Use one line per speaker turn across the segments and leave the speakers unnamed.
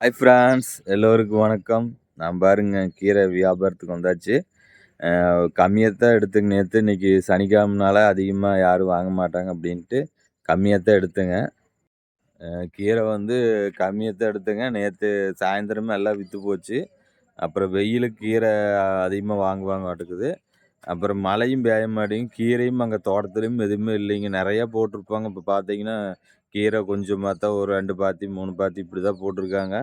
Hi France, எல்லோருக்கும் வணக்கம். நான் பாருங்க கீரை வியாபாரத்துக்கு வந்தாச்சு. கம்மியாக தான் எடுத்துங்க. நேற்று இன்னைக்கு சனிக்கிழமைனால அதிகமாக யாரும் வாங்க மாட்டாங்க அப்படின்ட்டு கம்மியாக தான் எடுத்தேங்க. கீரை வந்து கம்மியாக தான் எடுத்தேங்க. நேற்று சாயந்தரமே எல்லாம் விற்று போச்சு. அப்புறம் வெயிலுக்கு கீரை அதிகமாக வாங்குவாங்கட்டுக்குது. அப்புறம் மழையும் பெய்ய மாட்டேங்குது. கீரையும் அங்கே தோட்டத்துலேயும் எதுவுமே இல்லைங்க. நிறையா போட்டிருப்பாங்க. இப்போ பார்த்தீங்கன்னா கீரை கொஞ்சமாக தான் ஒரு 2 பாத்தி 3 பாத்தி இப்படி தான் போட்டிருக்காங்க.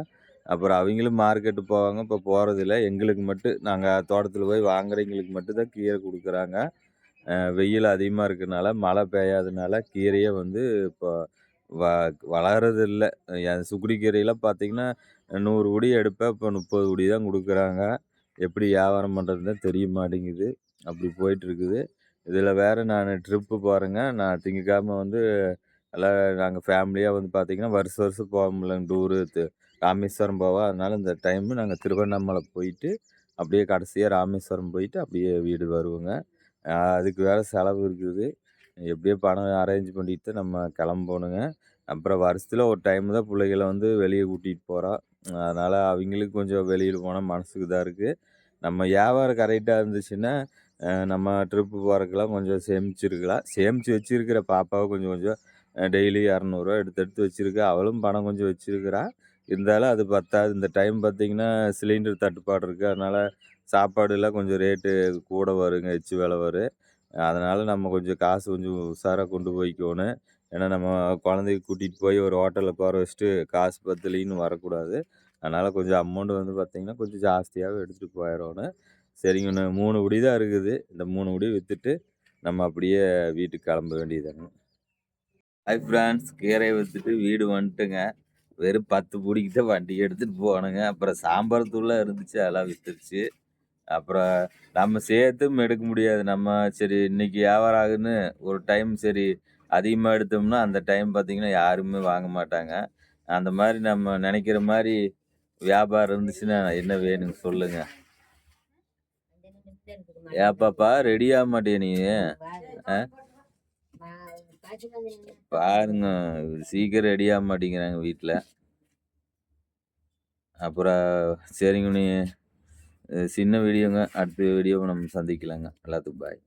அப்புறம் அவங்களும் மார்க்கெட்டு போவாங்க. இப்போ போகிறதில்ல. எங்களுக்கு மட்டும் நாங்கள் தோட்டத்தில் போய் வாங்குறவங்களுக்கு மட்டும் தான் கீரை கொடுக்குறாங்க. வெயில் அதிகமாக இருக்கனால, மழை பெய்யாதனால கீரையே வந்து இப்போ வ வளர்றதில்ல. சுக்குடி கீரையெல்லாம் பார்த்தீங்கன்னா 100 உடி எடுப்பேன். இப்போ 30 உடி தான் குடுக்குறாங்க. எப்படி வியாபாரம் பண்ணுறதுன்னு தெரிய மாட்டேங்குது. அப்படி போயிட்டுருக்குது. இதில வேற நான் ட்ரிப்பு போறேங்க. நான் திங்கட்கிழமை வந்து எல்லாம் நாங்கள் ஃபேமிலியா வந்து பார்த்தீங்கன்னா, வருஷம் வருஷம் போவோம்லங்க டூரு ராமேஸ்வரம் போவோம். அதனால இந்த டைமு நாங்கள் திருவண்ணாமலை போயிட்டு, அப்படியே கடைசியா ராமேஸ்வரம் போயிட்டு, அப்படியே வீடு வருவோங்க. அதுக்கு வேற செலவு இருக்குது. எப்படியோ பணம் அரேஞ்ச் பண்ணிட்டு நம்ம கிளம்பணுங்க. அப்புறம் வருஷத்துல ஒரு டைம் தான் புள்ளைகள வந்து வெளிய கூட்டிட்டு போறோம். அதனால அவிங்களுக்கு கொஞ்சம் வெளியில போனா மனசுக்கு இதா இருக்கு. நம்ம வியாபாரம் கரெக்ட்டா இருந்துச்சுன்னா, நம்ம ட்ரிப்பு போறதுக்கெல்லாம் கொஞ்சம் சேமிச்சிருக்கலாம். சேமிச்சு வச்சிருக்கிற பாப்பாவ கொஞ்சம் கொஞ்சம் டெய்லி ரூ. 200 எடுத்து எடுத்து வச்சிருக்கா. அவளும் பணம் கொஞ்சம் வச்சிருக்கிறா. இருந்தாலும் அது பத்தாது. இந்த டைம் பார்த்தீங்கன்னா, சிலிண்டர் தட்டுப்பாடு இருக்கு. அதனால சாப்பாடுலாம் கொஞ்சம் ரேட்டு கூட வருங்க. எச்சு விலை வரும். அதனால நம்ம கொஞ்சம் காசு கொஞ்சம் உஷாரா கொண்டு போய்க்கோணும். ஏன்னா நம்ம குழந்தைய கூட்டிட்டு போய் ஒரு ஹோட்டல்ல உட்கார வச்சுட்டு காசு பத்தலைன்னு வரக்கூடாது. அதனால கொஞ்சம் அமௌண்ட் வந்து பார்த்தீங்கன்னா, கொஞ்சம் ஜாஸ்தியாவே எடுத்துட்டு போயிரணும். சரிங்க இன்னும் 3 உடி தான் இருக்குது. இந்த 3 உடி வித்துட்டு நம்ம அப்படியே வீட்டுக்கு கிளம்ப வேண்டியதுதாங்க. ஹாய் ஃப்ரெண்ட்ஸ், கீரைய வித்துட்டு வீடு வந்துட்டுங்க. வெறும் 10 புடிக்கு தான் வண்டி எடுத்துட்டு போனேங்க. அப்புறம் சாம்பார் தூள்லாம் இருந்துச்சு. அதெல்லாம் வித்துருச்சு. அப்புறம் நம்ம சேர்த்தும் எடுக்க முடியாது. நம்ம சரி இன்னைக்கு வியாபாரம் ஆகுதுன்னு ஒரு டைம் சரி அதிகமா எடுத்தோம்னா, அந்த டைம் பார்த்தீங்கன்னா, யாருமே வாங்க மாட்டாங்க. அந்த மாரி நம்ம நெனைக்கிற மாரி வியாபாரம் இருந்துச்சுன்னா என்ன வேணுங்க சொல்லுங்க? ஏன் பாப்பா ரெடி ஆக மாட்டியா நீ? அ பாருங்க சீக்கிரம் ரெடி ஆக மாட்டேங்கிறாங்க வீட்ல. அப்புறம் சரிங்க நீ சின்ன வீடியோங்க. அடுத்த வீடியோவ நம்ம சந்திக்கலாங்க. எல்லாத்துக்கும் பாய்.